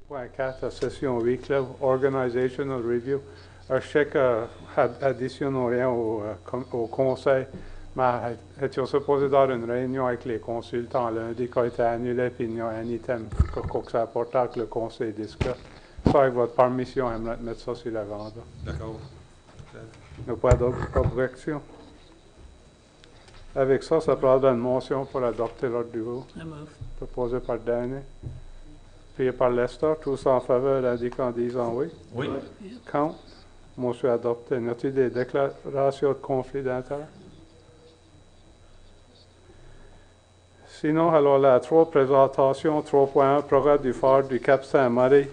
Point 4, session 8, là, Organizational Review. Je sais que additionne rien au conseil, mais étions supposé dans une réunion avec les consultants lundi qui a été annulé, puis il y a un item que ça apporte que le conseil discute. Ça, avec votre permission, j'aimerais mettre ça sur l'agenda. D'accord. Il n'y a pas d'objection. Avec ça, ça prendra une motion pour adopter l'ordre du jour. Proposé par Danny. Puis par Lester, tous en faveur indiquant en disant oui. Oui. Contre. Motion adoptée. Y a-t-il des déclarations de conflit d'intérêt? Sinon, alors la 3 présentation, 3.1, programme du phare du Cap Saint-Marie.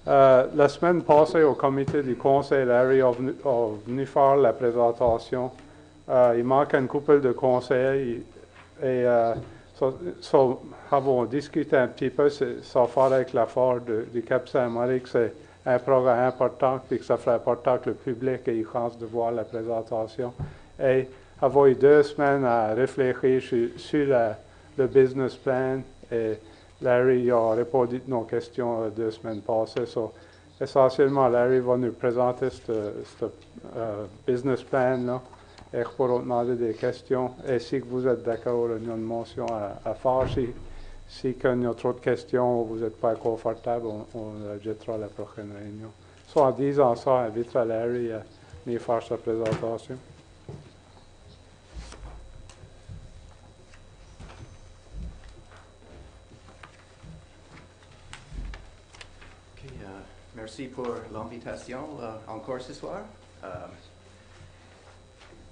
La semaine passée, au comité du Conseil, Larry est venu faire la présentation. Il manque une couple de conseillers et avons discuté un petit peu, ça faire avec la phare du Cap Saint-Marie, que c'est un programme important et que ça serait important que le public ait chance de voir la présentation. Et avoir eu 2 semaines à réfléchir sur le business plan et Larry a répondu à nos questions 2 semaines passées. So, essentiellement, Larry va nous présenter ce business plan-là et pour demander des questions. Et si vous êtes d'accord, il y a une motion à faire. Si il y a trop de questions ou vous n'êtes pas confortable, on le jettera à la prochaine réunion. So, en disant ça, on invitera Larry à venir faire sa présentation. Merci pour l'invitation encore ce soir.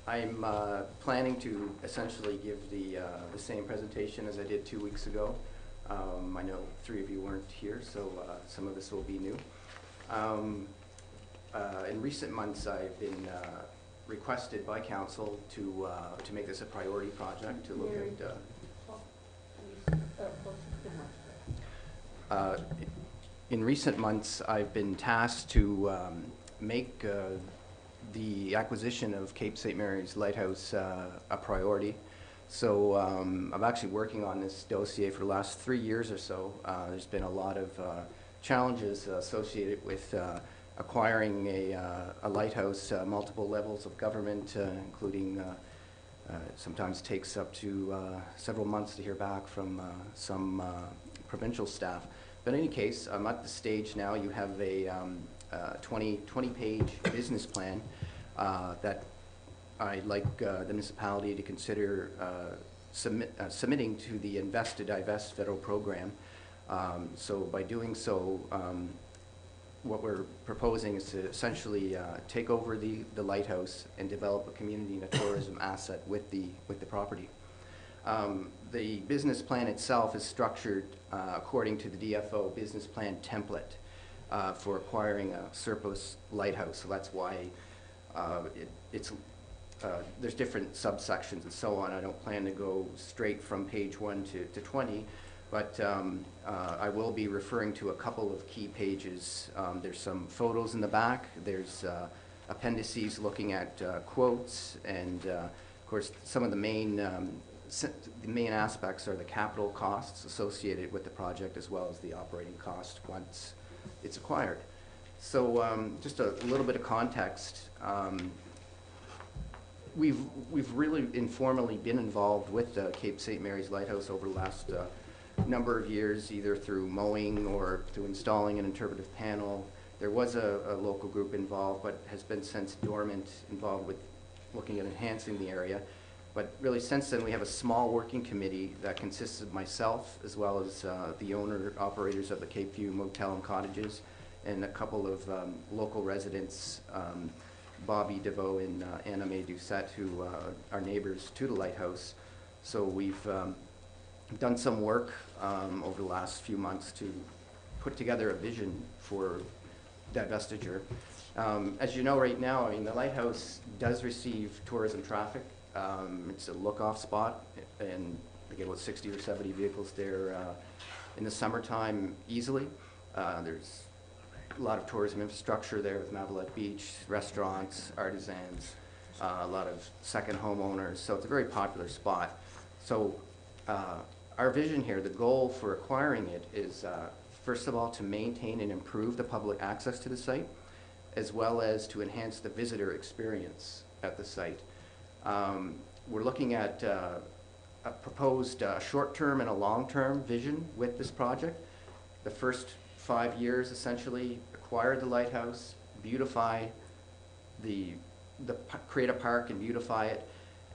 I'm planning to essentially give the same presentation as I did 2 weeks ago. I know 3 of you weren't here, so some of this will be new. In recent months, I've been requested by council to make this a priority project, to look at in recent months, I've been tasked to make the acquisition of Cape St. Mary's Lighthouse a priority. So I'm actually working on this dossier for the last 3 years or so. There's been a lot of challenges associated with acquiring a lighthouse, multiple levels of government, including sometimes takes up to several months to hear back from some provincial staff. But in any case, I'm at the stage now. You have a 20-page business plan that I'd like the municipality to consider submitting to the Invest to Divest federal program. So by doing so, what we're proposing is to essentially take over the lighthouse and develop a community and a tourism asset with the property. The business plan itself is structured according to the DFO business plan template for acquiring a surplus lighthouse. So that's why there's different subsections and so on. I don't plan to go straight from page 1 to 20, but I will be referring to a couple of key pages. There's some photos in the back. There's appendices looking at quotes, and of course some of the main aspects are the capital costs associated with the project as well as the operating cost once it's acquired. So just a little bit of context. We've really informally been involved with the Cape St. Mary's Lighthouse over the last number of years, either through mowing or through installing an interpretive panel. There was a local group involved, but has been since dormant, involved with looking at enhancing the area. But really since then we have a small working committee that consists of myself as well as the owner-operators of the Cape View Motel and Cottages and a couple of local residents, Bobby DeVoe and Anna Mae Doucette, who are neighbors to the lighthouse. So we've done some work over the last few months to put together a vision for divestiture. As you know right now, I mean, the lighthouse does receive tourism traffic. It's a look-off spot, and they get about 60 or 70 vehicles there in the summertime easily. There's a lot of tourism infrastructure there with Mavalette Beach, restaurants, artisans, a lot of second homeowners, so it's a very popular spot. So our vision here, the goal for acquiring it is first of all, to maintain and improve the public access to the site, as well as to enhance the visitor experience at the site. We're looking at a proposed short-term and a long-term vision with this project. The first 5 years, essentially, acquire the lighthouse, beautify create a park and beautify it,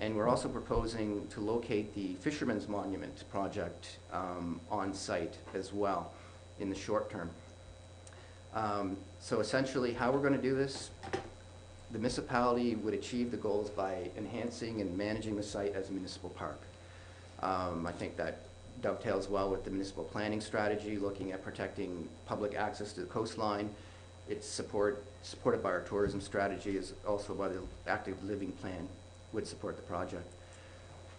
and we're also proposing to locate the Fisherman's Monument project on site as well in the short term. So essentially, how we're going to do this, the municipality would achieve the goals by enhancing and managing the site as a municipal park. I think that dovetails well with the municipal planning strategy, looking at protecting public access to the coastline. It's supported by our tourism strategy, is also by the active living plan would support the project.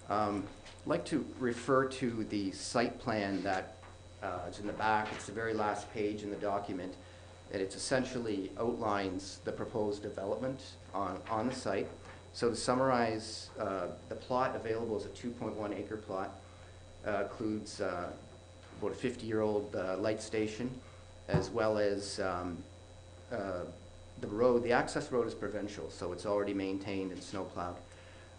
I'd like to refer to the site plan that is in the back. It's the very last page in the document, and it essentially outlines the proposed development on the site. So to summarize, the plot available is a 2.1 acre plot. Includes about a 50-year-old light station, as well as the road. The access road is provincial, so it's already maintained and snowplowed.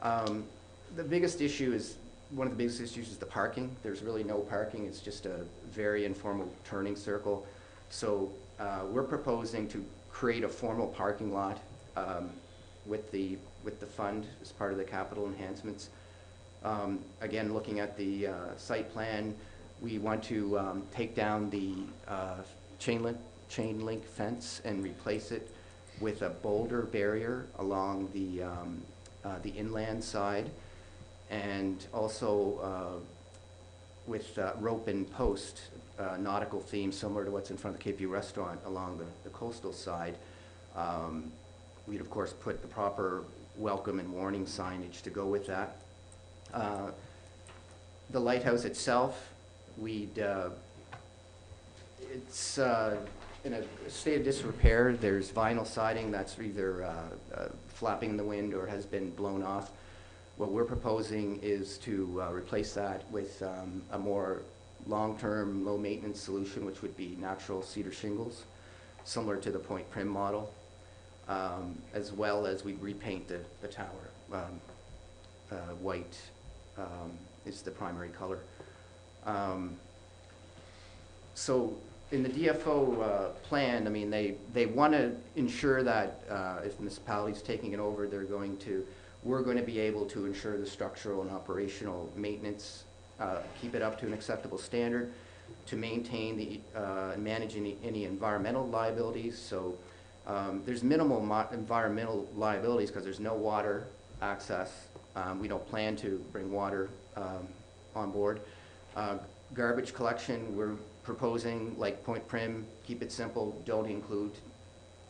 The biggest issue is, one of the biggest issues is the parking. There's really no parking. It's just a very informal turning circle. So we're proposing to create a formal parking lot with the fund as part of the capital enhancements. Again, looking at the site plan, we want to take down the chain link fence and replace it with a boulder barrier along the inland side, and also with rope and post nautical theme similar to what's in front of the KP restaurant along the coastal side. We'd of course put the proper welcome and warning signage to go with that. The lighthouse itself, it's in a state of disrepair. There's vinyl siding that's either flapping in the wind or has been blown off. What we're proposing is to replace that with a more long-term, low-maintenance solution, which would be natural cedar shingles, similar to the Point Prim model, as well as we repaint the tower. White is the primary color. So in the DFO plan, I mean, they want to ensure that if the municipality's taking it over, we're going to be able to ensure the structural and operational maintenance, keep it up to an acceptable standard, to maintain and manage any environmental liabilities. So there's minimal environmental liabilities because there's no water access. We don't plan to bring water on board. Garbage collection, we're proposing, like Point Prim, keep it simple, don't include,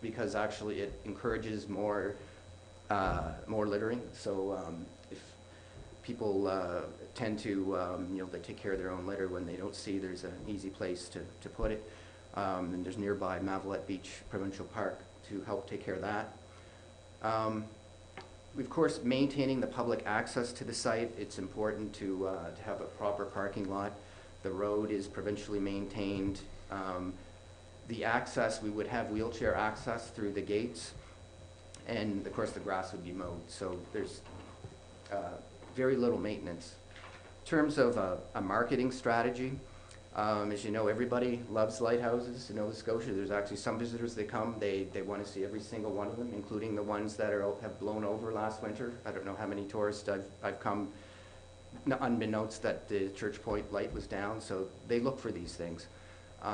because actually it encourages more littering. So if people tend to, they take care of their own litter when they don't see there's an easy place to put it. And there's nearby Mavelet Beach Provincial Park to help take care of that. Of course, maintaining the public access to the site, it's important to have a proper parking lot. The road is provincially maintained. The access, we would have wheelchair access through the gates, and of course the grass would be mowed. So there's very little maintenance. In terms of a marketing strategy, as you know, everybody loves lighthouses in Nova Scotia. There's actually some visitors that come, they want to see every single one of them, including the ones that have blown over last winter. I don't know how many tourists I've come unbeknownst that the Church Point light was down, so they look for these things.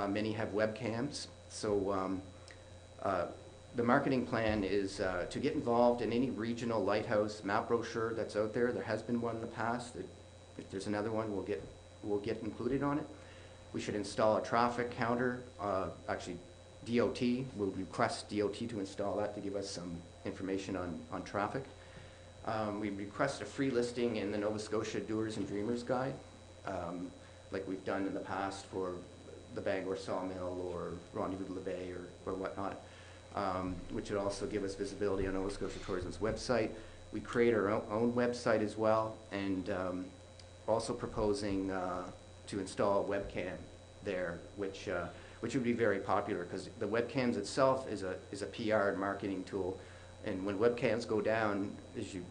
Many have webcams, so the marketing plan is to get involved in any regional lighthouse map brochure that's out there. There has been one in the past. If there's another one, we'll get included on it. We should install a traffic counter. Actually, DOT, we'll request DOT to install that to give us some information on traffic. We request a free listing in the Nova Scotia Doers and Dreamers Guide, like we've done in the past for the Bangor Sawmill or Rendezvous de la Bay or whatnot, which would also give us visibility on Nova Scotia Tourism's website. We create our own website as well, and also proposing to install a webcam there, which which would be very popular because the webcams itself is a PR and marketing tool. And when webcams go down, as you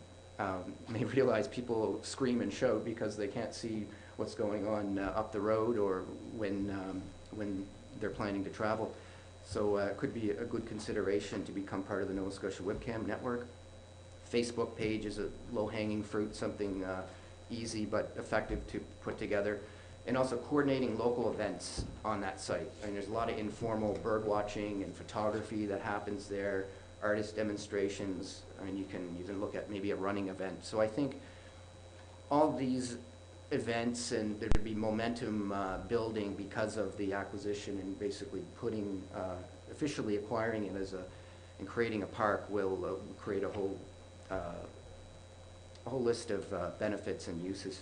may realize, people scream and shout because they can't see what's going on up the road or when they're planning to travel. So it could be a good consideration to become part of the Nova Scotia Webcam Network. Facebook page is a low-hanging fruit, something easy but effective to put together. And also coordinating local events on that site. I mean, there's a lot of informal bird watching and photography that happens there, artist demonstrations. I mean, you can even look at maybe a running event. So I think all these events, and there would be momentum building because of the acquisition and basically putting, officially acquiring it as and creating a park will create a whole list of benefits and uses.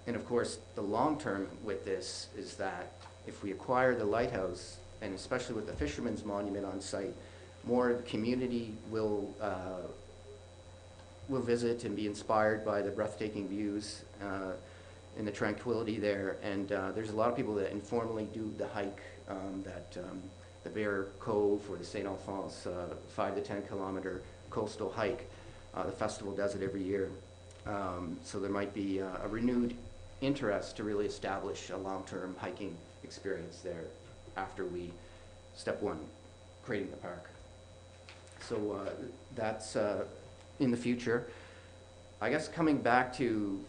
And of course, the long term with this is that if we acquire the lighthouse, and especially with the Fisherman's Monument on site, more of the community will visit and be inspired by the breathtaking views and the tranquility there. And there's a lot of people that informally do the hike, the Bear Cove or the St. Alphonse 5 to 10 kilometer coastal hike. The festival does it every year. So there might be a renewed interest to really establish a long-term hiking experience there after we, step one, creating the park. So that's in the future. I guess coming back to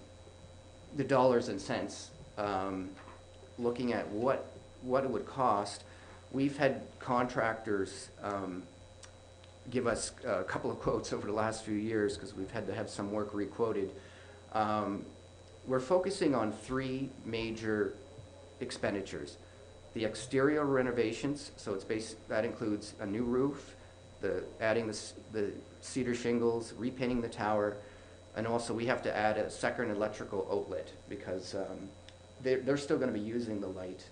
the dollars and cents, looking at what it would cost, we've had contractors give us a couple of quotes over the last few years because we've had to have some work re-quoted. We're focusing on three major expenditures. The exterior renovations, so that includes a new roof, adding the cedar shingles, repainting the tower, and also we have to add a second electrical outlet because they're still going to be using the light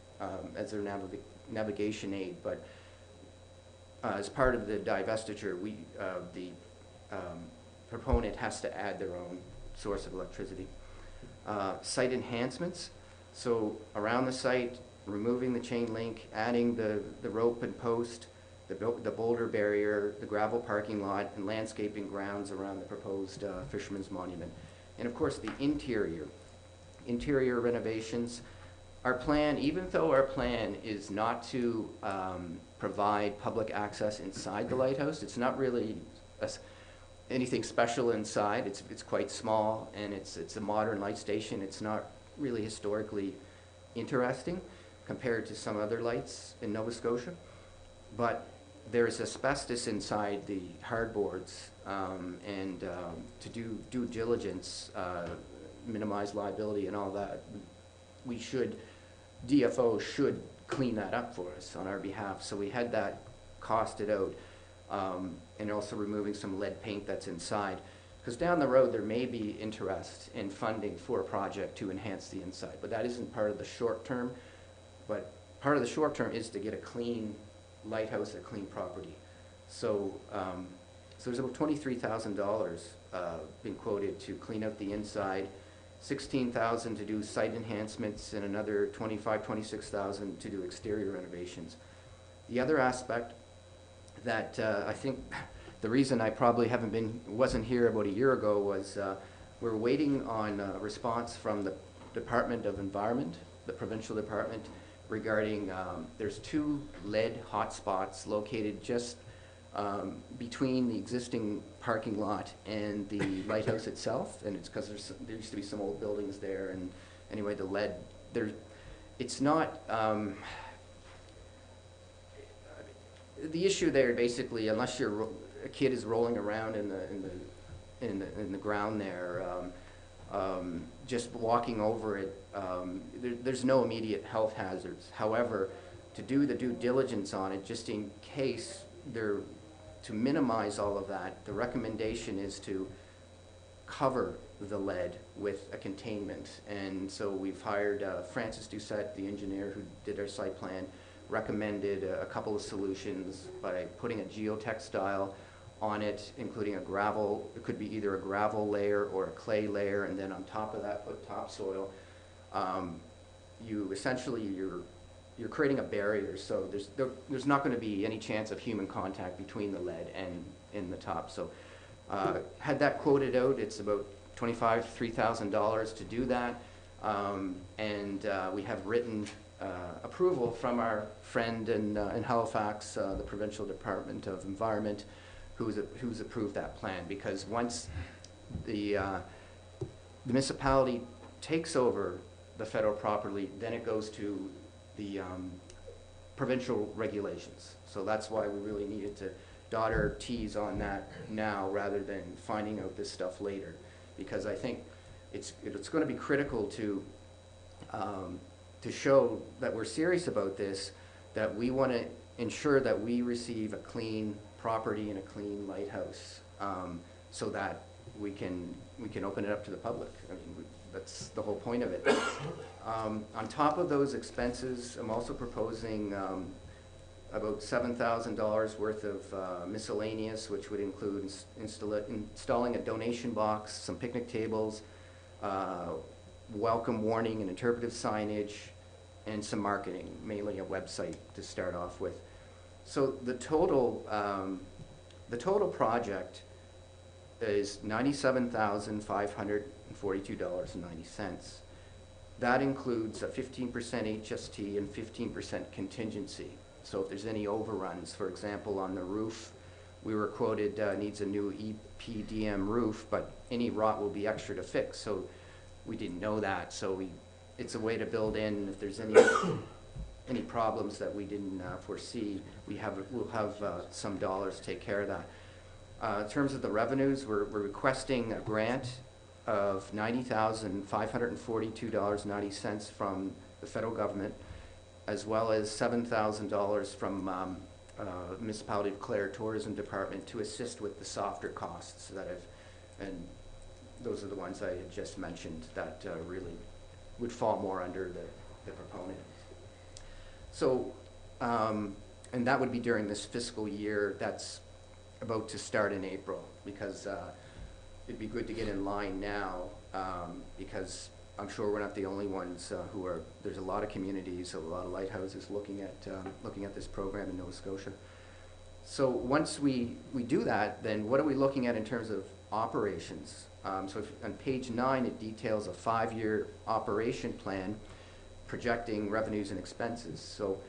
as their navigation aid, but as part of the divestiture, the proponent has to add their own source of electricity. Site enhancements, so around the site, removing the chain link, adding the rope and post, the boulder barrier, the gravel parking lot, and landscaping grounds around the proposed Fisherman's Monument. And of course the interior renovations. Our plan, even though our plan is not to provide public access inside the lighthouse, it's not really anything special inside. It's quite small, and it's a modern light station. It's not really historically interesting compared to some other lights in Nova Scotia. But there's asbestos inside the hardboards, and to do due diligence, minimize liability and all that, DFO should clean that up for us on our behalf. So we had that costed out, and also removing some lead paint that's inside. Because down the road there may be interest in funding for a project to enhance the inside, but that isn't part of the short term. But part of the short term is to get a clean lighthouse, a clean property. So, so there's about $23,000 been quoted to clean out the inside, $16,000 to do site enhancements, and another $26,000 to do exterior renovations. The other aspect that I think the reason I probably wasn't here about a year ago was we're waiting on a response from the Department of Environment, the provincial department, regarding there's two lead hotspots located just between the existing parking lot and the lighthouse itself, and it's because there used to be some old buildings there, and anyway, the lead it's not the issue there. Basically, unless a kid is rolling around in the ground there, just walking over it, there's no immediate health hazards. However, to do the due diligence on it, just in case to minimize all of that, the recommendation is to cover the lead with a containment. And so we've hired Francis Doucette, the engineer who did our site plan, recommended a couple of solutions by putting a geotextile on it, including it could be either a gravel layer or a clay layer, and then on top of that put topsoil. You're you're creating a barrier, so there's not going to be any chance of human contact between the lead and in the top. So had that quoted out, it's about $3,000 to do that, and we have written approval from our friend in Halifax, the Provincial Department of Environment, who's approved that plan, because once the municipality takes over the federal property, then it goes to the provincial regulations. So that's why we really needed to dot our T's on that now rather than finding out this stuff later, because I think it's going to be critical to show that we're serious about this, that we want to ensure that we receive a clean property and a clean lighthouse, so that we can open it up to the public. I mean, that's the whole point of it. On top of those expenses, I'm also proposing about $7,000 worth of miscellaneous, which would include installing a donation box, some picnic tables, welcome warning and interpretive signage, and some marketing, mainly a website to start off with. So the total project is $97,542.90. That includes a 15% HST and 15% contingency. So if there's any overruns, for example, on the roof, we were quoted needs a new EPDM roof, but any rot will be extra to fix. So we didn't know that. So it's a way to build in if there's any problems that we didn't foresee. We'll have some dollars to take care of that. In terms of the revenues, we're requesting a grant of $90,542.90 from the federal government, as well as $7,000 from Municipality of Clare Tourism Department to assist with the softer costs and those are the ones I had just mentioned that really would fall more under the proponent. So, and that would be during this fiscal year that's about to start in April, because it'd be good to get in line now, because I'm sure we're not the only ones there's a lot of communities, a lot of lighthouses looking at this program in Nova Scotia. So once we do that, then what are we looking at in terms of operations? So on page 9, it details a 5-year operation plan projecting revenues and expenses. So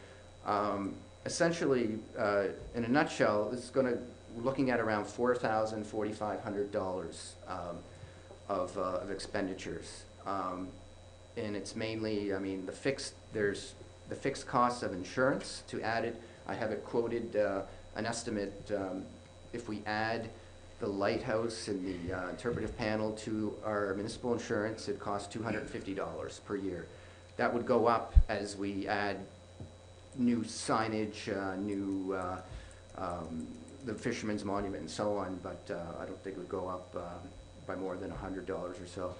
essentially, in a nutshell, we're looking at around $4,500 of expenditures. And it's mainly, I mean, there's the fixed costs of insurance. To add it, I have it quoted an estimate, if we add the lighthouse and the interpretive panel to our municipal insurance, it costs $250 per year. That would go up as we add new signage, the Fisherman's Monument and so on, but I don't think it would go up by more than $100 or so.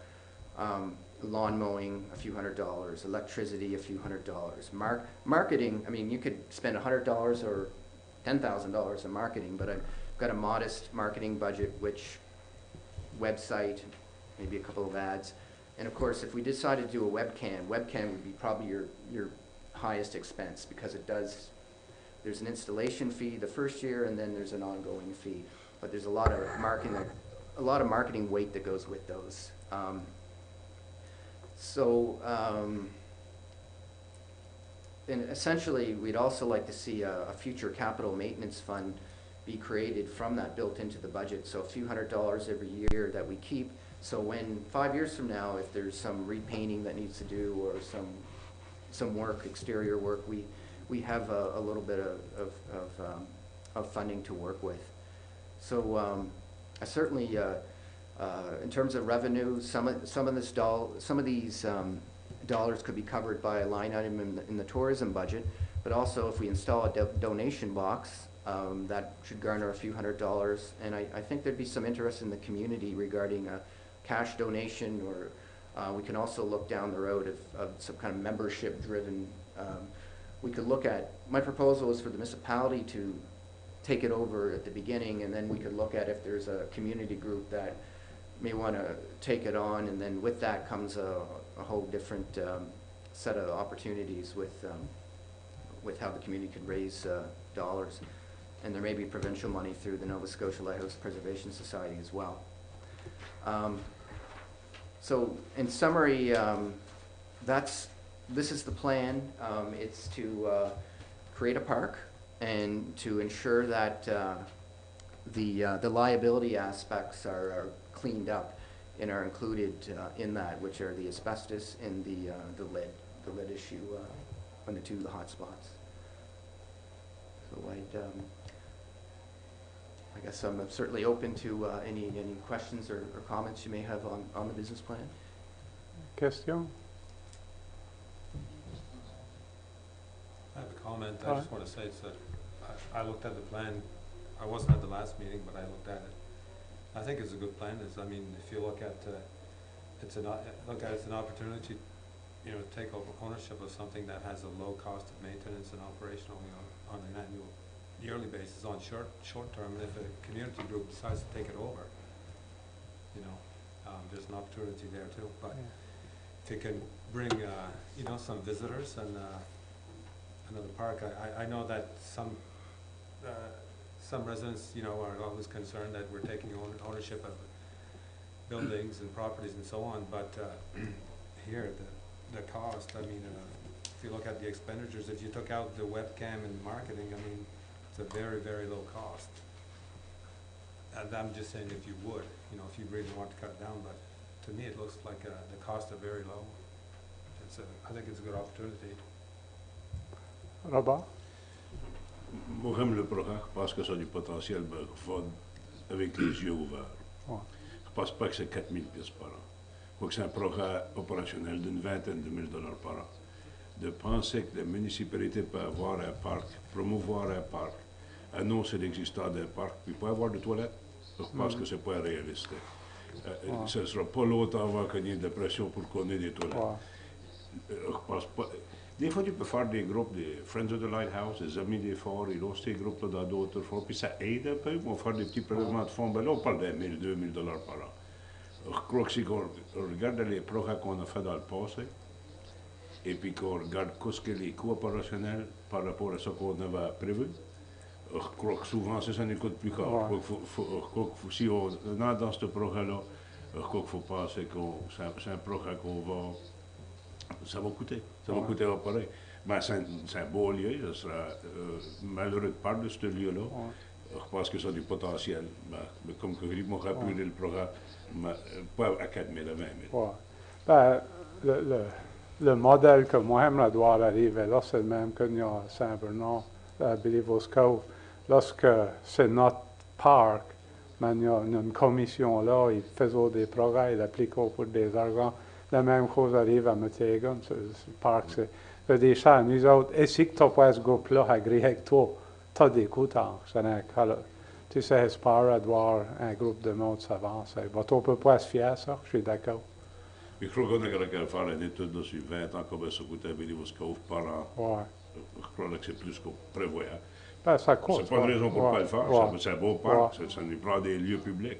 Lawn mowing, a few $100s, electricity, a few $100s. Marketing, I mean, you could spend $100 or $10,000 in marketing, but I've got a modest marketing budget, which website, maybe a couple of ads. And of course, if we decide to do a webcam would be probably your highest expense, because there's an installation fee the first year, and then there's an ongoing fee. But there's a lot of marketing weight that goes with those. And essentially, we'd also like to see a future capital maintenance fund be created from that, built into the budget. So a few $100s every year that we keep. So when 5 years from now, if there's some repainting that needs to do, or some work, exterior work, we have a little bit of funding to work with. So I certainly, in terms of revenue, some of these dollars could be covered by a line item in the tourism budget, but also if we install a donation box, that should garner a few $100s. And I think there'd be some interest in the community regarding a cash donation, or we can also look down the road of some kind of membership-driven. We could look at, my proposal is for the municipality to take it over at the beginning, and then we could look at if there's a community group that may want to take it on, and then with that comes a whole different set of opportunities with with how the community could raise dollars. And there may be provincial money through the Nova Scotia Lighthouse Preservation Society as well. So in summary, this is the plan. It's to create a park and to ensure that the liability aspects are cleaned up and are included in that, which are the asbestos and the lead issue on the hotspots. So I guess I'm certainly open to any questions or comments you may have on the business plan. Question? I have a comment. I just want to say that I looked at the plan. I wasn't at the last meeting, but I looked at it. I think it's a good plan. I mean, if you look at it's an opportunity, you know, to take over ownership of something that has a low cost of maintenance and operation only on an yearly basis on short term. And if a community group decides to take it over, you know, there's an opportunity there too. But if you can bring you know, some visitors and another park, I know that some residents, you know, are always concerned that we're taking ownership of buildings and properties and so on, but here the cost, I mean, if you look at the expenditures, if you took out the webcam and marketing, I mean, it's a very, very low cost. And I'm just saying, if you would, you know, if you really want to cut it down, but to me it looks like the costs are very low. I think it's a good opportunity. Robert? Moi, j'aime le programme parce que ça a du potentiel, mais avec les yeux ouverts. Ouais. Je ne pense pas que c'est 4 000 pièces par an. Il faut que c'est un programme opérationnel d'une vingtaine de $1000 par an. De penser que la municipalité peut avoir un parc, promouvoir un parc, annoncer l'existence d'un parc, puis pas avoir de toilettes, je pense que ce n'est pas réaliste. Ce ne sera pas longtemps avant qu'il y ait de la pression pour qu'on ait des toilettes. Je pense pas. Des fois, tu peux faire des groupes, des Friends of the Lighthouse, des Amis des Forts, ils lancent ces groupes-là dans d'autres fonds, puis ça aide un peu. Ils vont faire des petits prélèvements de fonds. Ben là, on parle de $1000, $2000 par an. Je crois que si on regarde les programmes qu'on a fait dans le passé, et puis qu'on regarde ce que les coûts opérationnels par rapport à ce qu'on avait prévu, je crois que souvent, ça nous coûte plus cher. Je crois que si on est dans ce programme-là, je crois qu'il faut penser que c'est un programme qu'on va... Ça va coûter. Ça va coûter pareil. Mais c'est un beau lieu. Ce sera malheureux de part de ce lieu-là. Je pense que ça a du potentiel. Mais comme je dis, moi, rappeler le programme, mais pas à 4 000, à 20 000. Ben, le modèle que moi j'aimerais voir arriver là, c'est le même que nous à Saint-Bernard, à Believers Cove. Lorsque c'est notre parc, mais il y a une commission là, ils font des progrès, ils appliquent pour des argents. La même chose arrive à Metegan, le parc, c'est des gens, nous autres, et si tu n'as pas ce groupe-là agréé avec toi, tu as des coûts. Tu sais, c'est pas de voir un groupe de monde s'avancer. On ne peut pas se fier à ça, je suis d'accord. Je crois qu'on a qu'à faire une étude sur 20 ans, combien ça coûte à Believers Cove par an. Je crois que c'est plus qu'on prévoit. Ben, ça coûte. C'est pas une raison pour ne pas le faire. C'est un beau parc, ça nous prend des lieux publics,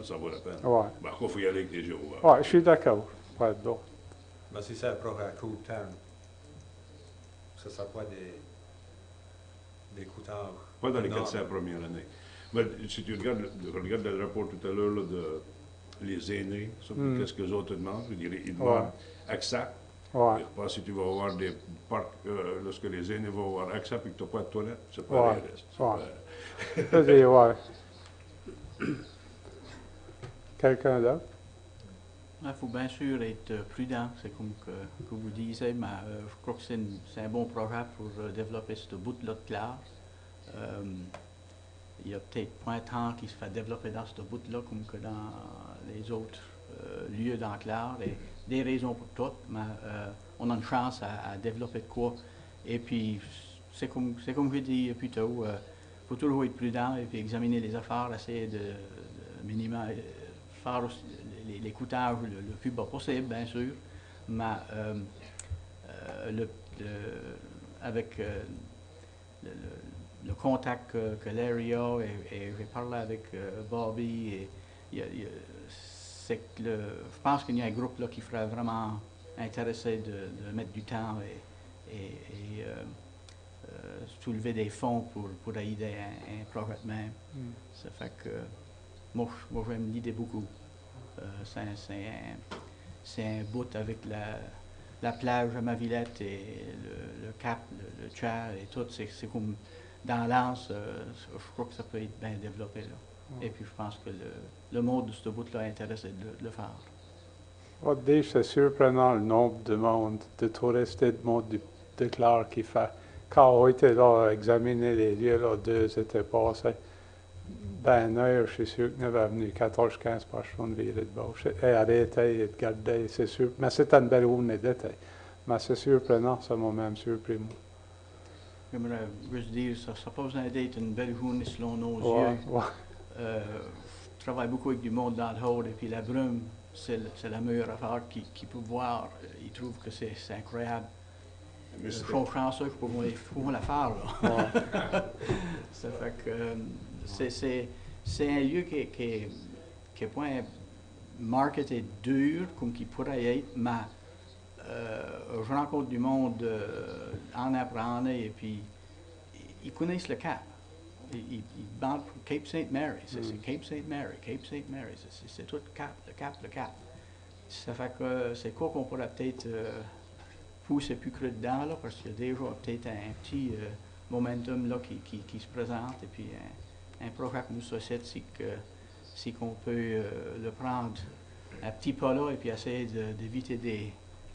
ça vaut la peine. Ben, il faut y aller avec les yeux ouverts. Oui, je suis d'accord. Mais si c'est un programme à court terme, ce ne sera pas des coûts tard. Pas dans les 400 premières années. Mais si tu regardes le rapport tout à l'heure de les aînés, qu'est-ce que les autres demandent? Ils demandent accès. Je pense que si tu vas avoir des parcs, lorsque les aînés vont avoir accès et que tu n'as pas de toilette, c'est pas réaliste. Quelqu'un d'autre? Il faut bien sûr être prudent, c'est comme que vous disiez, mais je crois que c'est un bon projet pour développer ce bout-là de Clare. Il y a peut-être pas un temps qui se fait développer dans ce bout-là comme que dans les autres lieux dans Clare. Et des raisons pour toutes, mais on a une chance à développer de quoi. Et puis, c'est comme je dis plus tôt, il faut toujours être prudent et puis examiner les affaires, essayer de minimum faire aussi les coûtages le plus bas possible, bien sûr, mais avec le contact que Larry a, et j'ai parlé avec Bobby, c'est que je pense qu'il y a un groupe là qui serait vraiment intéressé de mettre du temps et soulever des fonds pour aider un projet de même. Ça fait que moi j'aime l'idée beaucoup. C'est un bout avec la plage à ma Villette et le cap, le chat et tout. C'est comme dans l'anse, je crois que ça peut être bien développé là. Et puis je pense que le monde de ce bout-là est intéressé de le faire. C'est surprenant le nombre de monde, de touristes et de monde de Clare qui fait. Quand on était là à examiner les lieux, là, 2 étaient passés, ben, une heure, je suis sûr qu'il y avait venu 14-15 personnes virer de bord. Et arrêter et de garder, c'est sûr. Mais c'était une belle journée d'été. Mais c'est surprenant, ça m'a même surpris. J'aimerais juste dire, ça n'a pas besoin d'être une belle journée selon nos Ouais, yeux. ouais. Je travaille beaucoup avec du monde dans le haut et puis la brume, c'est la meilleure affaire qu'ils peuvent voir. Ils trouvent que c'est incroyable. Je suis chanceux que pour la faire. Là. Ouais. Ça fait que c'est un lieu qui est pas marketé dur comme qu'il pourrait être, mais je rencontre du monde en apprenant et puis ils connaissent le Cap. Ils bandent pour Cape St. Mary. C'est Cape St. Mary, Cape St. Mary. C'est tout le Cap. Ça fait que c'est quoi qu'on pourrait peut-être pousser plus creux dedans, là, parce qu'il y a déjà peut-être un petit momentum là, qui se présente. Et puis un projet que nous souhaitons, c'est qu'on peut le prendre à petit pas là et puis essayer d'éviter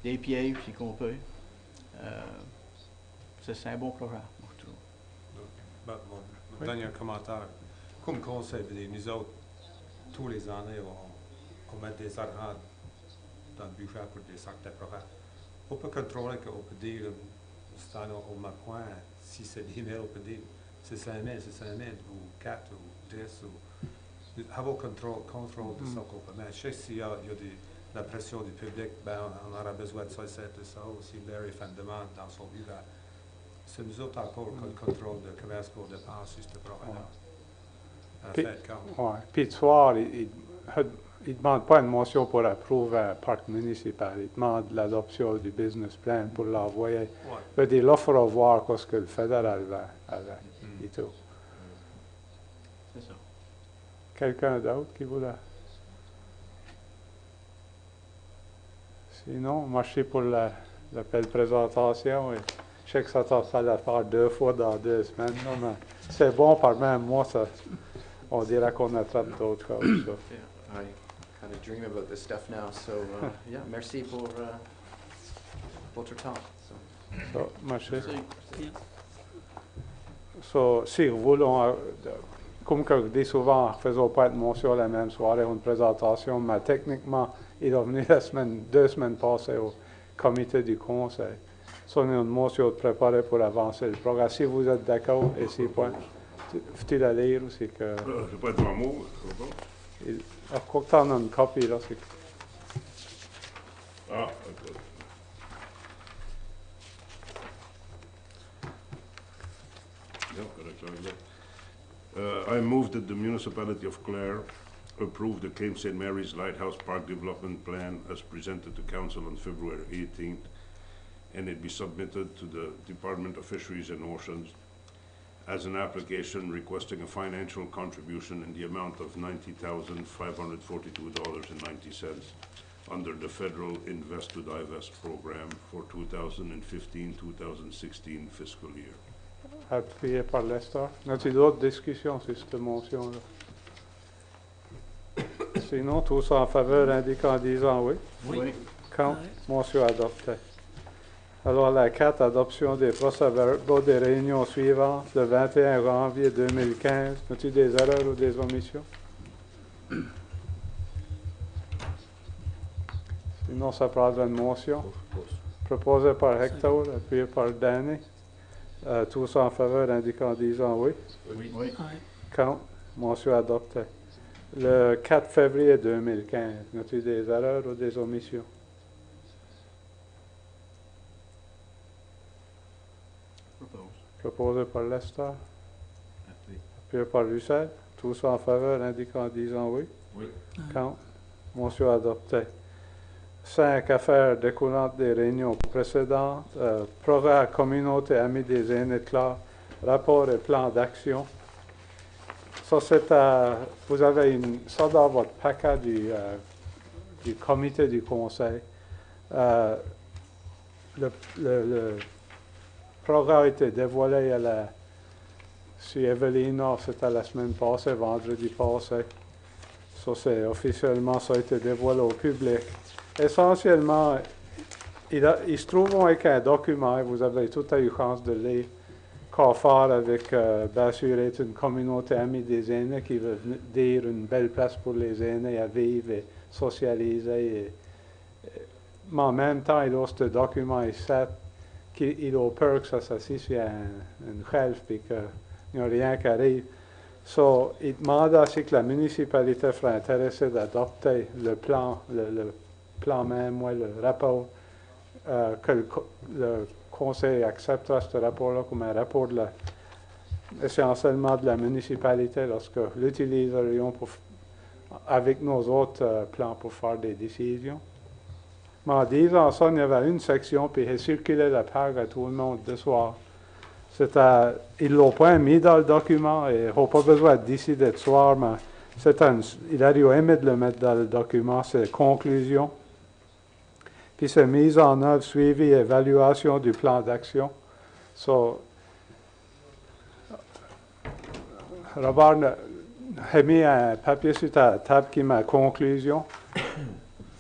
des pièges si qu'on peut. C'est un bon projet, moi, je trouve. Mon dernier commentaire. Comme conseil, nous autres, tous les années, on met des argent dans le budget pour des sacs de projets. On peut contrôler, on peut dire, au même point, si c'est 10 000, on peut dire, c'est 5 000, ou 4, ou 10, ou... Avoir contrôle de ça qu'on peut mettre. Je sais s'il y a la pression du public, ben, on aura besoin de ça, de ça, ou si Larry fait une demande dans son budget. C'est nous autres encore le contrôle de commerce qu'on dépense sur ce programme-là. Puis le soir, il ne demande pas une motion pour approuver un parc municipal. Il demande l'adoption du business plan pour l'envoyer. Il dit, là, il faudra voir ce que le fédéral va avec et tout. C'est ça. Quelqu'un d'autre qui voulait? Sinon, moi, je suis pour la belle présentation. Et je sais que ça t'a fait la faire 2 fois dans 2 semaines, là, mais c'est bon par même moi, ça, on dirait qu'on attrape d'autres choses. So. Yeah, I kind of dream about this stuff now, so yeah, merci pour votre temps. So, merci. So, Si vous voulez, comme je dis souvent, ne faisons pas de motion la même soirée, une présentation, mais techniquement, il est venu 2 semaines passées au comité du Conseil. On a une motion préparée pour avancer le programme. Si vous êtes d'accord, et si point, faut-il la lire ou c'est que... Je ne sais pas être en mot, je sais pas. Quoi que tu en as une copie, là, c'est... Ah, d'accord. I move that the municipality of Clare approve the Cape St. Mary's Lighthouse Park Development Plan as presented to Council on February 18th, and it be submitted to the Department of Fisheries and Oceans as an application requesting a financial contribution in the amount of $90,542.90 under the Federal Invest to Divest program for 2015-2016 fiscal year. Appuyé par Lester. As-tu d'autres discussions sur cette motion-là? Sinon, tous en faveur indiquant en disant oui. oui. Contre, motion adoptée. Alors, la 4, adoption des procès-verbaux des réunions suivantes, le 21 janvier 2015. As-tu des erreurs ou des omissions? Sinon, ça prendra une motion. Proposée par Hector, appuyée par Danny. Tous en faveur indiquant en disant oui. Oui. Oui. Contre, motion adoptée. Le 4 février 2015. As-tu des erreurs ou des omissions? Proposé par Lester. Appuyé par Russell. Tous en faveur indiquant en disant oui. Oui. Contre, motion adoptée. 5 affaires découlantes des réunions précédentes, programme communauté amis des aînés de Clare, rapport et plan d'action. Ça, vous avez ça dans votre paquet du comité du Conseil. Le programme a été dévoilé sur Evelina, c'était la semaine passée, vendredi passé. Ça, officiellement, ça a été dévoilé au public. Essentiellement, il se trouve avec un document, et vous avez tout eu chance de lire, qu'à faire avec Bassuret, une communauté amie des aînés qui veut dire une belle place pour les aînés à vivre et socialiser. Mais en même temps, il a ce document qu'il a peur que ça s'assise sur une shelf et qu'il n'y a rien qui arrive. So, il demande aussi que la municipalité serait intéressée d'adopter le plan même, le rapport, que le Conseil acceptera ce rapport-là comme un rapport essentiellement de la municipalité lorsque l'utiliserions avec nos autres plans pour faire des décisions. Mais en disant ça, il y avait une section, puis il circulait la page à tout le monde de soir. Ils ne l'ont pas mis dans le document et ils n'ont pas besoin de décider de soir, mais il a aimé de le mettre dans le document, c'est conclusion. Puis c'est mise en œuvre, suivi, évaluation du plan d'action. So, Robert a mis un papier sur ta table qui met conclusion.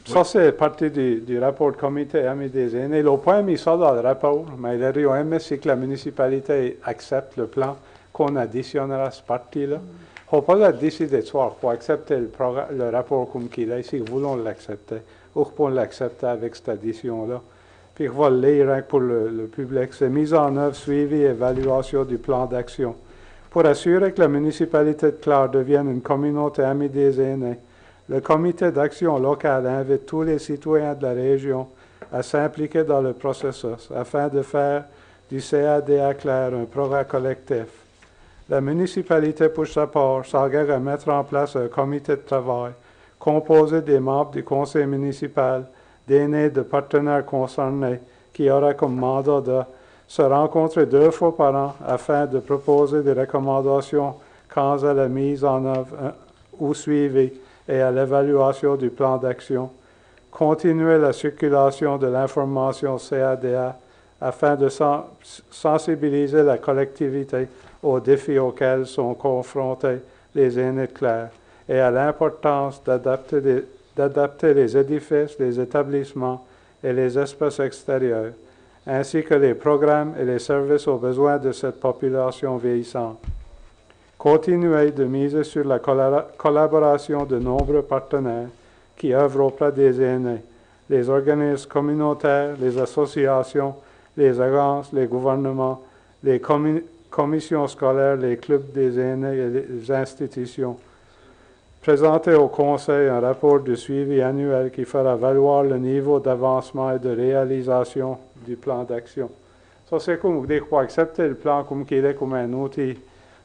Ça, c'est partie du rapport du comité amis des aînés. Ils n'ont pas mis ça dans le rapport, mais il a aimé c'est que la municipalité accepte le plan, qu'on additionnera cette partie-là. Il ne faut pas décider de soir pour accepter le rapport comme qu'il est, si nous voulons l'accepter, ou pour l'accepter avec cette addition-là. Puis on va le lire pour le public. C'est mise en œuvre, suivi, évaluation du plan d'action. Pour assurer que la municipalité de Clare devienne une communauté amie des aînés, le comité d'action locale invite tous les citoyens de la région à s'impliquer dans le processus afin de faire du CADA Clare un programme collectif. La municipalité, pour sa part, s'engage à mettre en place un comité de travail composé des membres du conseil municipal, d'aînés, de partenaires concernés, qui aura comme mandat de se rencontrer 2 fois par an afin de proposer des recommandations quant à la mise en œuvre ou suivi et à l'évaluation du plan d'action, continuer la circulation de l'information CADA afin de sensibiliser la collectivité aux défis auxquels sont confrontés les aînés de Clare et à l'importance d'adapter les édifices, les établissements et les espaces extérieurs, ainsi que les programmes et les services aux besoins de cette population vieillissante. Continuer de miser sur la collaboration de nombreux partenaires qui œuvrent auprès des aînés, les organismes communautaires, les associations, les agences, les gouvernements, les commissions scolaires, les clubs des aînés et les institutions. Présenter au Conseil un rapport de suivi annuel qui fera valoir le niveau d'avancement et de réalisation du plan d'action. Ça, c'est comme vous dites, pour accepter le plan comme qu'il est, comme un outil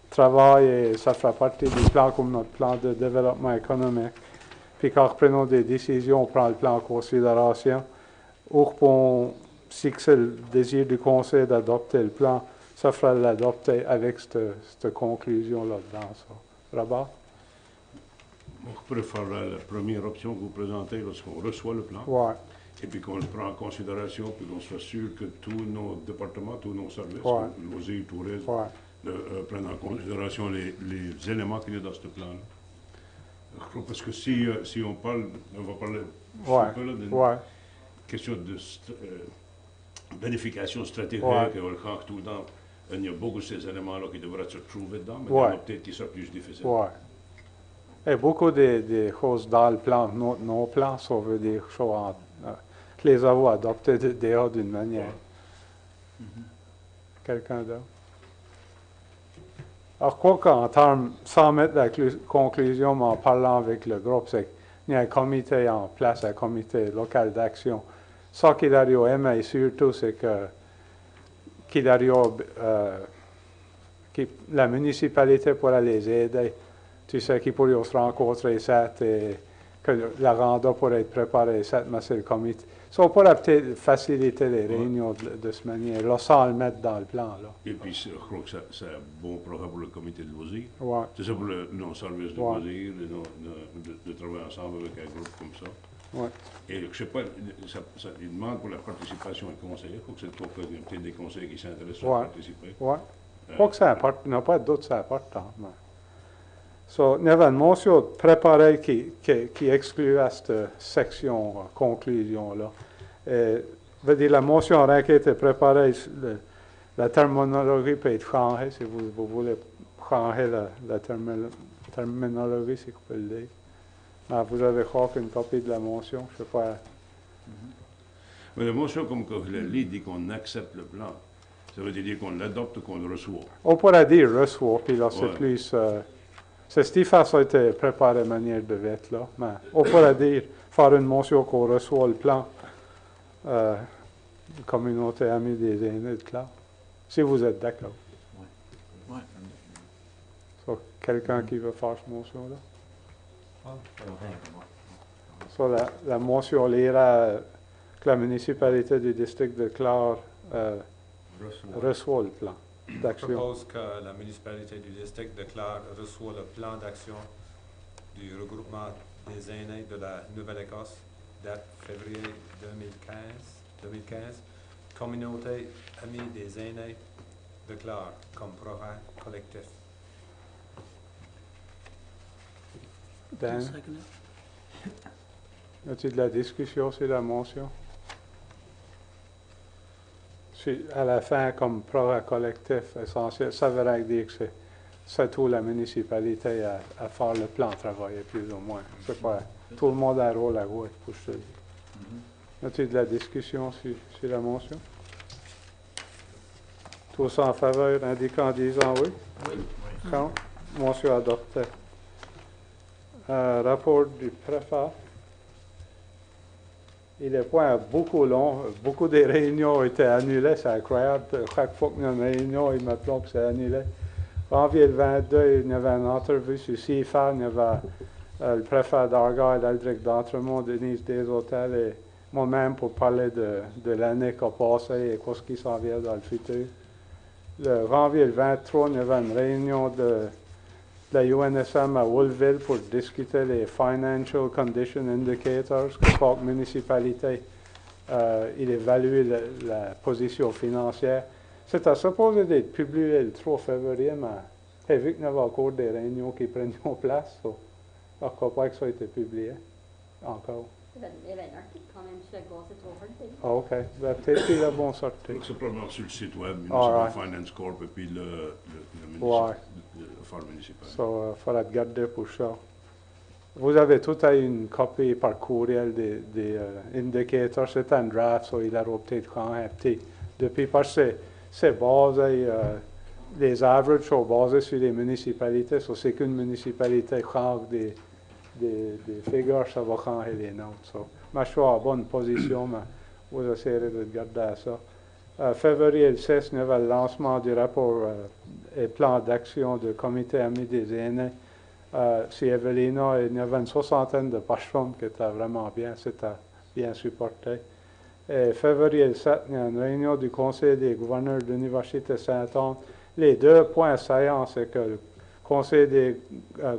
travail et ça fera partie du plan comme notre plan de développement économique. Puis quand nous prenons des décisions, on prend le plan en considération. Ou si c'est le désir du Conseil d'adopter le plan, ça fera l'adopter avec cette conclusion-là dedans. Rabat? On préfère la première option que vous présentez lorsqu'on reçoit le plan. Ouais. Et puis qu'on le prend en considération, puis qu'on soit sûr que tous nos départements, tous nos services, loisirs, tourisme, prennent en considération les éléments qu'il y a dans ce plan-là. Parce que si on parle, on va parler d'une question de planification stratégique, et on le craque tout le temps, il y a beaucoup de ces éléments-là qui devraient se trouver dedans, mais il y en a peut-être qui sera plus difficile. Et beaucoup des choses dans le plan, nos plans, ça veut dire que les avons adoptés déjà d'une manière. Quelqu'un d'autre? Alors, quoi qu'en termes, sans mettre la conclusion, mais en parlant avec le groupe, c'est qu'il y a un comité en place, un comité local d'action. Ce qu'il a aimé surtout, c'est que la municipalité pourra les aider. Tu sais qu'ils pourraient se rencontrer ça et que l'agenda pourrait être préparé, mais c'est le comité. Ça, on pourrait peut-être faciliter les réunions de cette manière-là, sans le mettre dans le plan, là. Et puis, je crois que c'est un bon programme pour le comité de loisirs. Ouais. C'est ça pour le non-service de loisirs, de travailler ensemble avec un groupe comme ça. Ouais. Et je ne sais pas, il demande pour la participation des conseillers. Il faut que c'est peut-être des conseillers qui s'intéressent à participer. Oui. Pas que ça importe, il n'y a pas d'autres, ça important. So, il y avait une motion préparée qui exclut à cette section, conclusion-là. Veut dire, la motion aurait été préparée, la terminologie peut être changée, si vous voulez changer la terminologie, si vous pouvez le dire. Mais vous avez une copie de la motion, je ne sais pas. Mais la motion, comme le lit dit qu'on accepte le plan, ça veut dire qu'on l'adopte ou qu'on le reçoit. On pourrait dire reçoit, puis là, c'est Ouais. plus... c'est cette façon a été préparée de manière de vite, là. Mais on pourrait dire, faire une motion qu'on reçoit le plan communauté amie des aînés de Clare. Si vous êtes d'accord. Ouais. So, quelqu'un qui veut faire cette motion-là? Well, So, la motion lira que la municipalité du district de Clare reçoit le plan Je d'action. propose que la municipalité du district de Clare reçoit le plan d'action du regroupement des aînés de la Nouvelle-Écosse, date février 2015, communauté amie des aînés de Clare comme programme collectif. Dan, y a-t-il de la discussion sur la motion? À la fin, comme programme collectif essentiel, ça veut dire que c'est toute la municipalité à faire le plan de travail, plus ou moins. C'est pas, tout le monde a un rôle à jouer, pour ça. Y a-t-il de la discussion sur la motion? Tous en faveur, indiquant en disant oui? Oui. Contre? Motion adoptée. Rapport du préfet. Il est pas beaucoup long. Beaucoup de réunions ont été annulées. C'est incroyable. Chaque fois qu'il y a une réunion, il me plombe que c'est annulé. Janvier le 22, il y avait une entrevue sur CIFA. Il y avait le préfet d'Argyle, Aldric d'Entremont, Denise Deshôtels et moi-même pour parler de l'année qui a passé et ce qui s'en vient dans le futur. Le janvier le 23, il y avait une réunion de la UNSM à Wolfville pour discuter les Financial Condition Indicators, que chaque municipalité il évalue la position financière. C'était supposé d'être publié le 3 février, mais vu qu'il y avait encore des réunions qui prennent place, je ne crois pas que ça a été publié encore. Il y avait un article quand même sur la Gazette aujourd'hui. Ah, OK. Ben, peut-être qu'il a bon sorti. C'est probablement sur le site web, Alright. Municipal Finance Corp et puis le Ouais. phare municipal. So, il faudra garder pour ça. Vous avez tout à une copie par courriel des indicateurs. C'est un draft, so il a peut-être quand même petit. Depuis, parce que c'est basé, les averages sont basés sur les municipalités. So, c'est qu'une municipalité change des figures, ça va changer les notes. So, mais je suis en bonne position, mais vous essayerez de garder ça. Février le 16, il y avait le lancement du rapport et plan d'action du comité ami des aînés. C'est Evelina, et il y avait une soixantaine de personnes qui étaient vraiment bien, c'était bien supporté. Et février le 7, il y a une réunion du Conseil des gouverneurs de l'Université Saint-Anne. Les deux points saillants, c'est que le Conseil des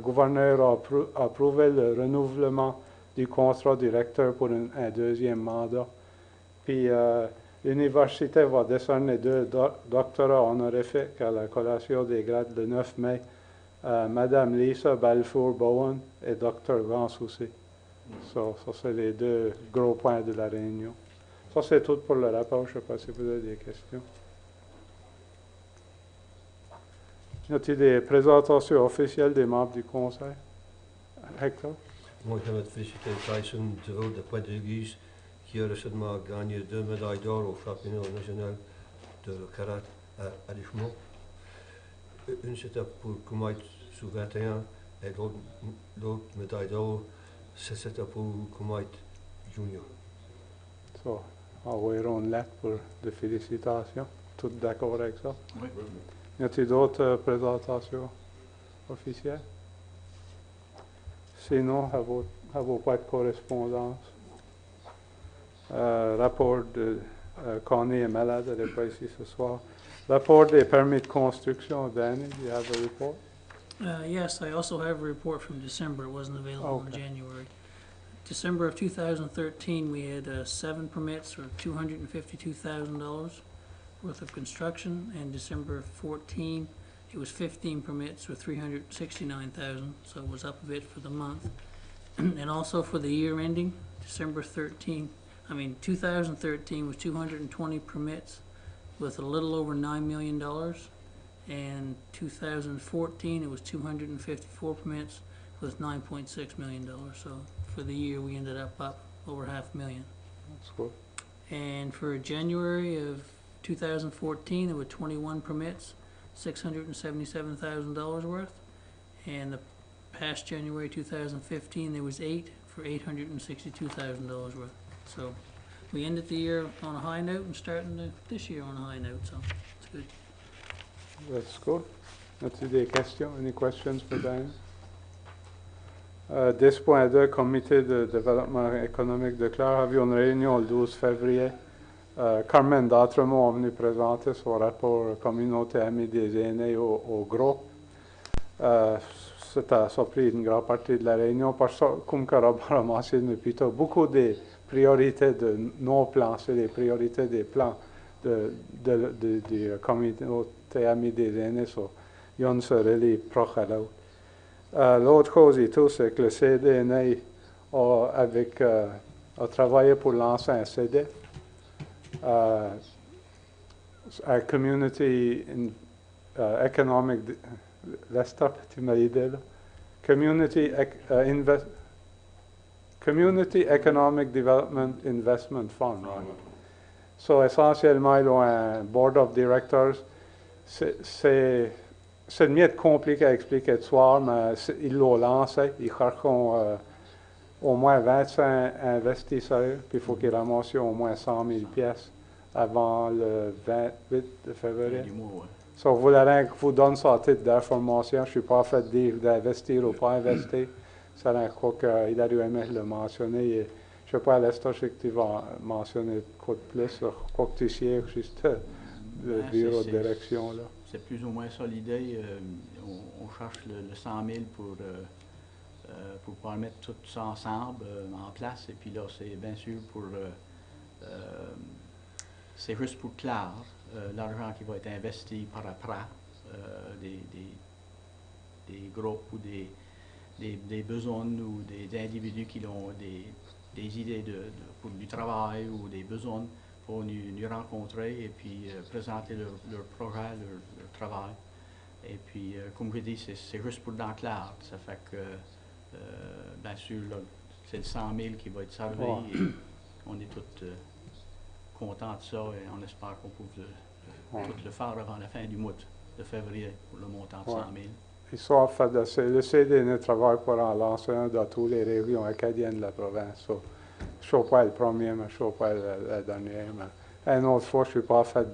gouverneurs a approuvé le renouvellement du contrat du recteur pour un deuxième mandat. Puis l'université va décerner 2 doctorats honorifiques à la collation des grades le 9 mai. Madame Lisa Balfour-Bowen et Dr. Vance aussi. Ça, c'est les 2 gros points de la réunion. Ça, c'est tout pour le rapport. Je ne sais pas si vous avez des questions. Y a-t-il des présentations officielles des membres du Conseil? Hector? Moi, je vais te féliciter Tyson Giroud de Pointe-Église qui a récemment gagné 2 médailles d'or au championnat national de karaté à Richmond. Une c'était pour Kuwait sous 21 et l'autre médaille d'or c'était pour Kuwait junior. So, envoyerons une lettre de félicitations. Tout d'accord avec ça? Oui. Y a-t-il d'autres présentations officielles? Sinon, à vos pas de correspondance. Rapport de Connie est malade, elle n'est pas ici ce soir. Rapport des permis de construction, Danny, do you have a report? Yes, I also have a report from December. It wasn't available in Okay. January. December of 2013, we had 7 permits for $252,000 worth of construction, and December of 14, it was 15 permits for $369,000, so it was up a bit for the month. And also for the year ending, December 2013 was 220 permits with a little over $9 million, and 2014 it was 254 permits with $9.6 million. So for the year we ended up over $500,000. That's good. And for January of 2014 there were 21 permits, $677,000 worth, and the past January 2015 there was 8 for $862,000 worth. So we ended the year on a high note and starting this year on a high note, so it's good. That's good. As-tu des questions? Any questions for Dan? 10.2, Comité de développement économique de Clare a eu une réunion le 12 février. Carmen d'Entremont est venue présenter son rapport Communauté Amie des aînés au groupe. Ça a surpris une grande partie de la réunion parce que, comme Robert a mentionné plus tôt, beaucoup des priorités de nos plans, c'est les priorités des plans de Communauté Amie des aînés. Ils ont se relient proche à l'autre. L'autre chose et tout, c'est que le CDNA a travaillé pour lancer un CD. À Community Economic, Lester, tu m'as aidé là? Community Economic Development Investment Fund, right? So essentiellement, ils ont un Board of Directors. C'est mieux compliqué à expliquer de soir, mais ils l'ont lancé. Ils cherchent au moins 25 investisseurs, puis il faut qu'ils ramassent au moins 100 000 pièces avant le 28 de février. So, vous donne ça à titre d'information. Je ne suis pas fait de dire d'investir ou pas investir. C'est un quoi qu'il a dû aimer le mentionner. Et, je ne sais pas, Lester, je sais que tu vas mentionner quoi de plus, quoi que tu sièges juste le bureau de direction là. C'est plus ou moins ça l'idée. On cherche le 100 000 pour pouvoir mettre tout ça ensemble, en place. Et puis là, c'est bien sûr c'est juste pour Clare, l'argent qui va être investi par après, des groupes ou des besoins ou des individus qui ont des idées pour du travail ou des besoins pour nous rencontrer et puis présenter leur projet, leur travail. Et puis, comme je dis, c'est juste pour dans Clare. Ça fait que, bien sûr, c'est le 100 000 qui va être servi. Et on est tous contents de ça et on espère qu'on peut tout le faire avant la fin du mois de février pour le montant de 100 000. Ils sont en fait le CDN travaille pour en lancer un dans toutes les régions acadiennes de la province. So, je ne suis pas le premier, mais je ne suis pas le dernier. Mais une autre fois, je suis pas fait.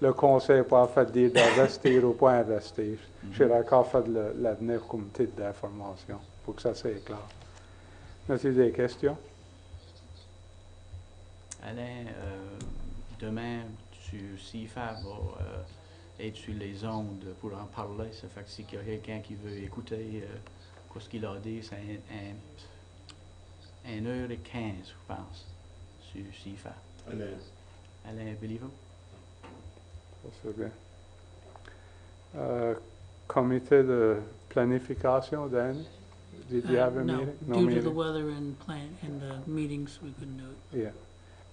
Le conseil n'est pas fait de dire d'investir ou pas investir. Je suis d'accord fait de l'avenir comme titre d'information pour que ça soit clair. As-tu des questions? Alain, demain, CIFA va être sur les ondes pour en parler. Ça fait que s'il y a quelqu'un qui veut écouter ce qu'il a dit, c'est 1h15, je pense, sur CIFA. Alain, believe-vous? Ça, c'est bien. Comité de planification, Dan? Did you have a No, meeting? due to meeting? the weather and the meetings, we couldn't do it.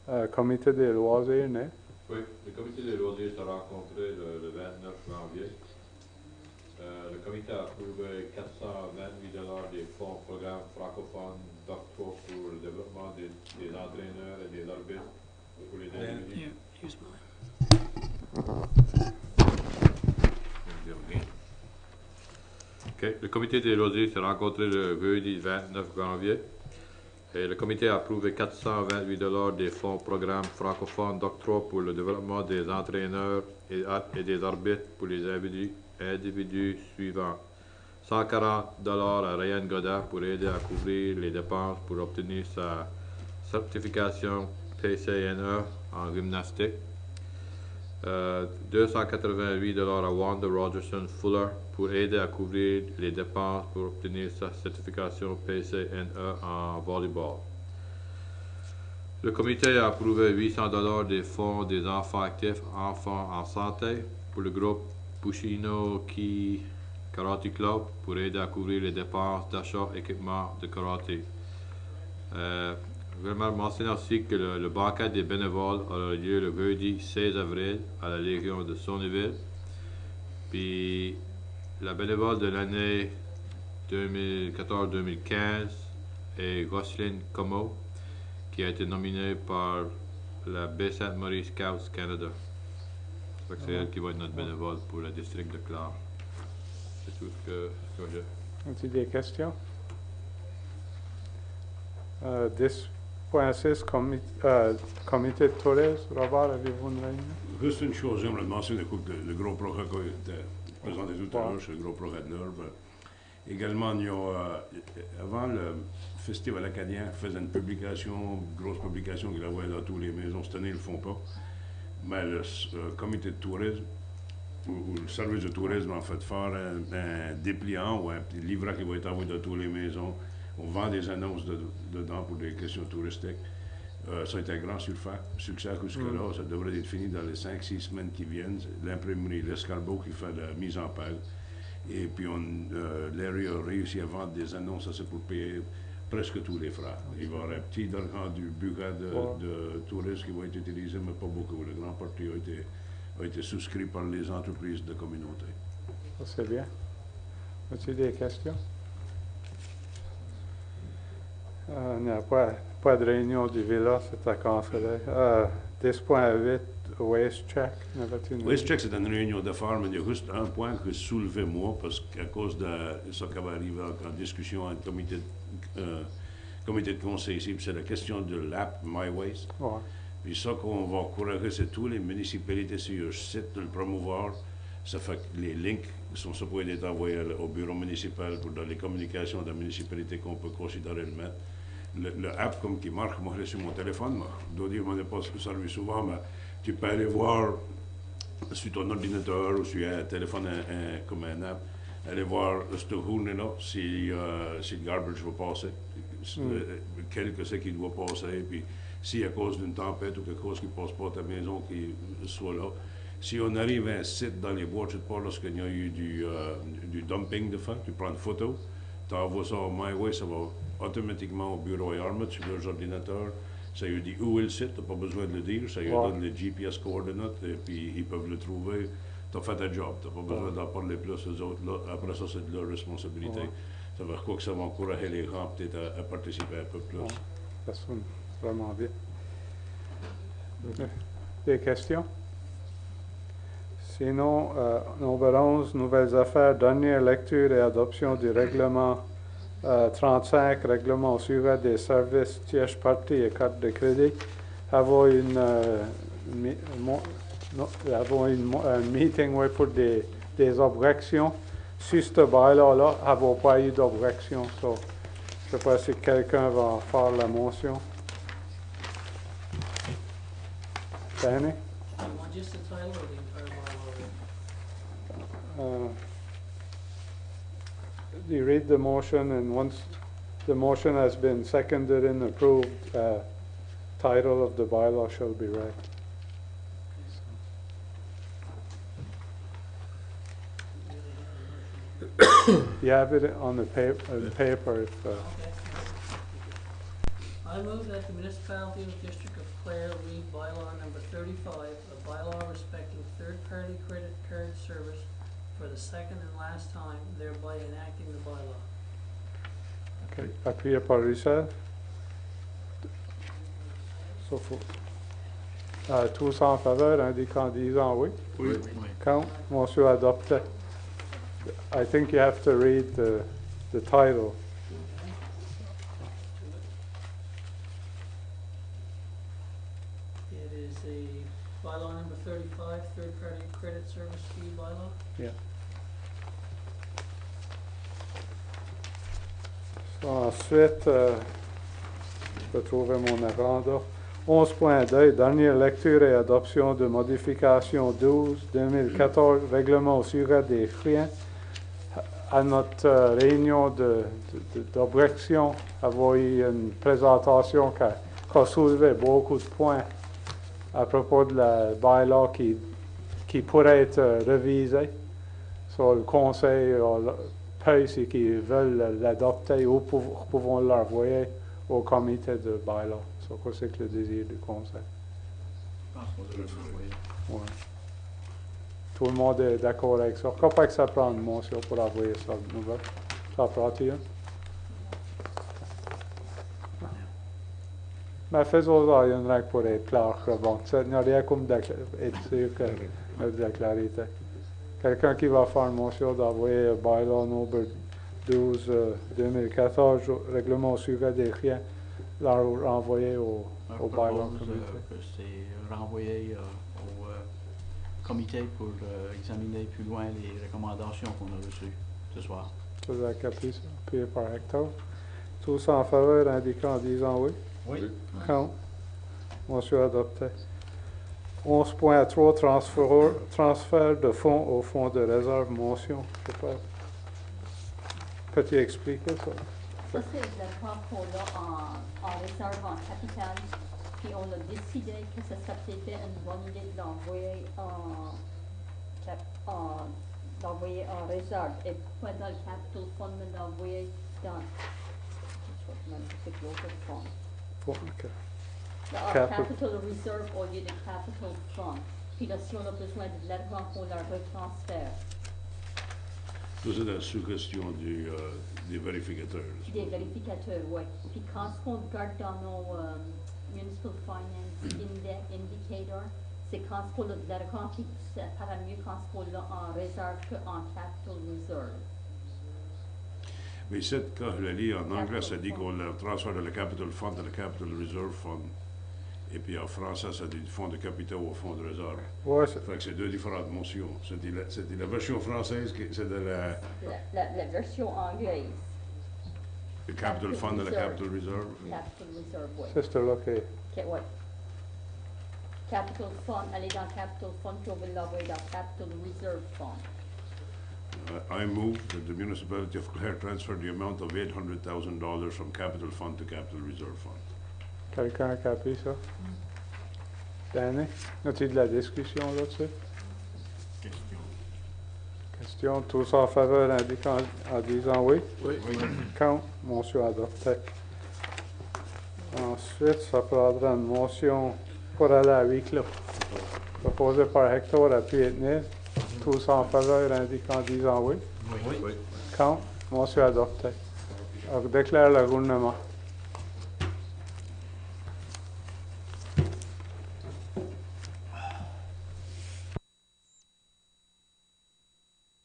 Yeah. Comité des loisirs, né? Oui, le comité des loisirs s'est rencontré le 29 janvier. Le comité a approuvé 428 $ des fonds programmes francophones d'octroi pour le développement des entraîneurs et des arbitres pour les individus. Here, here's mine. Okay. Le comité des loisirs s'est rencontré le jeudi 29 janvier. Et le comité a approuvé 428 $ des fonds programmes francophones d'octroi pour le développement des entraîneurs et des arbitres pour les individus suivants. $140 à Ryan Godin pour aider à couvrir les dépenses pour obtenir sa certification PCNE en gymnastique. $288 à Wanda Rogerson Fuller pour aider à couvrir les dépenses pour obtenir sa certification PCNE en volleyball. Le comité a approuvé $800 des fonds des enfants actifs enfants en santé pour le groupe Pushino Ki Karate Club pour aider à couvrir les dépenses d'achat d'équipement de karaté. Je vais mentionner aussi que le banquet des bénévoles aura lieu le jeudi 16 avril à la Légion de Sonneville. Puis la bénévole de l'année 2014-2015 est Roselyne Como, qui a été nominée par la Baie Sainte-Marie Scouts Canada. C'est elle qui va être notre bénévole pour le district de Clare. C'est tout ce que j'ai. As-tu des questions? 10.6, comité de tourisme. Robert, avez-vous une réunion? Juste une chose, j'aimerais mentionner le gros projet qui a été présenté tout à l'heure, c'est le gros projet de l'œuvre. Également, il y a, avant le Festival acadien faisait une publication, une grosse publication qu'il envoyait dans toutes les maisons. Cette année, ils ne le font pas. Mais le comité de tourisme, ou le service de tourisme, en fait, faire un dépliant ou un petit livret qui va être envoyé dans toutes les maisons. On vend des annonces dedans pour des questions touristiques. Ça a été un grand succès jusque-là. Ça devrait être fini dans les 5-6 semaines qui viennent. L'imprimerie L'Escarbeau qui fait la mise en page. Et puis, Larry a réussi à vendre des annonces assez pour payer presque tous les frais. Il va y avoir un petit argent du bureau de touristes qui va être utilisé, mais pas beaucoup. Le grand parti a été souscrit par les entreprises de communauté. Ça, c'est bien. As-tu des questions? Il n'y a pas de réunion du villa, c'est à canceller. 10.8, Waste Check. Waste Check, c'est une réunion d'affaires, mais il y a juste un point que je soulevais moi, parce qu'à cause de ce qui va arriver en discussion avec le comité de conseil ici, c'est la question de l'app My Waste. Ouais. Puis ça qu'on va encourager, c'est tous les municipalités sur leur site de le promouvoir. Ça fait que les links sont supposés être envoyés au bureau municipal pour dans les communications de la municipalité qu'on peut considérer le mettre. Le app comme qui marche, moi je l'ai sur mon téléphone, je dois dire que je n'ai pas servi souvent, mais tu peux aller voir sur ton ordinateur ou sur un téléphone comme un app, aller voir cette journée-là si le garbage va passer, quel que c'est qui doit passer, puis si à cause d'une tempête ou quelque chose qui ne passe pas à ta maison qui soit là. Si on arrive à un site dans les bois, je te parle lorsqu'il y a eu du dumping de fait, tu prends une photo, tu envoies ça au MyWay, ça va automatiquement au bureau Armut sur leurs ordinateurs. Ça lui dit où est le site, tu n'as pas besoin de le dire, ça lui donne les GPS coordinates et puis ils peuvent le trouver. Tu as fait un job, tu n'as pas besoin d'en parler plus aux autres. Là, après ça, c'est de leur responsabilité. Ça veut dire quoi que ça va encourager les gens peut-être à participer un peu plus. Ça sonne vraiment bien. Des questions? Sinon, number 11, nouvelles affaires, dernière lecture et adoption du règlement 35, règlement au sujet des services tierces parties et cartes de crédit. Avons un meeting pour des objections. Sur ce bail-là, n'avons pas eu d'objection. So, je ne sais pas si quelqu'un va faire la motion. Danny? Just the title or the entire bylaw? You read the motion, and once the motion has been seconded and approved, title of the bylaw shall be read. You have it on the paper if, I move that the municipality of the District of Clare read bylaw number 35, a bylaw respecting third-party credit card service for the second and last time, thereby enacting the bylaw. okay, appuyé par Richard. Sauf tous en faveur, indiquant disant oui. Oui. Count, motion adopté. I think you have to read the title. It is a bylaw number 35, third-party credit service fee bylaw. Yeah. Ensuite, je vais trouver mon agenda. 11.2, dernière lecture et adoption de modification 12-2014, règlement au sujet des chiens. À notre réunion d'objection, avait une présentation qui a soulevé beaucoup de points à propos de la bylaw qui pourrait être révisée. Sur le Conseil peut, si qu'ils veulent l'adopter, ou pouvons l'envoyer au comité de bylaw. C'est le désir du Conseil. Je pense qu'on devrait l'envoyer. Ouais. Tout le monde est d'accord avec ça. Quand pas que ça prend une motion pour envoyer ça de nouvelle? Ça prend-il? Mais faisons-en une règle pour être clair. Bon, il n'y a rien comme être sûr que la clarité. Quelqu'un qui va faire une motion d'envoyer bylaw number 12-2014, règlement au sujet des chiens, la renvoyer au bylaw comité. Que c'est renvoyé au comité pour examiner plus loin les recommandations qu'on a reçues ce soir. Vous avez capté ça? Puis par hectare. Tous en faveur, indiquant en disant oui. Oui. Contre. Motion adoptée. 11.3, transfert de fonds au fonds de réserve motion. Je sais pas. Peux-tu expliquer ça? Ça, c'est le plan qu'on a en réserve en capital, puis on a décidé que ça serait peut-être une bonne idée de l'envoyer en réserve, et pas dans le capital fund, mais l'envoyer dans, c'est l'autre fond. OK. Capital reserve au lieu de capital fund. Puis là, si on a besoin de l'argent, on la retransfère. Ça, c'est la suggestion des vérificateurs. Des vérificateurs, oui. Puis quand ce qu'on regarde dans nos Municipal Finance Indicator, c'est quand ce qu'on a de l'argent qui paraît mieux quand ce qu'on l'a en réserve qu'en capital reserve. Mais ici, quand je le lis en anglais, ça dit qu'on le transfère de la Capital Fund à la Capital Reserve Fund. Et puis en français, ça dit du fonds de capital au fonds de réserve. Ouais, Ça fait que c'est deux différentes motions. C'était la version française, c'est de La version anglaise. le Capital Fund à la Capital Reserve. Capital reserve, oui. c'est ce là qui Ouais. Capital fund, aller dans capital fund, puis on va l'envoyer dans capital reserve fund. I move that the municipality of Clare transfer the amount of $800,000 from capital fund to capital reserve fund. Quelqu'un a capté ça? Danny? As-tu de la discussion là-dessus? Question. Tous en faveur, indiquant en disant oui? Oui. Contre. Motion adoptée. Ensuite, ça prendra une motion pour aller à huis clos. Proposée par Hector à Pietney. Tous en faveur, indiquant en disant oui? Oui. Contre. Motion adoptée. Alors, déclare le gouvernement.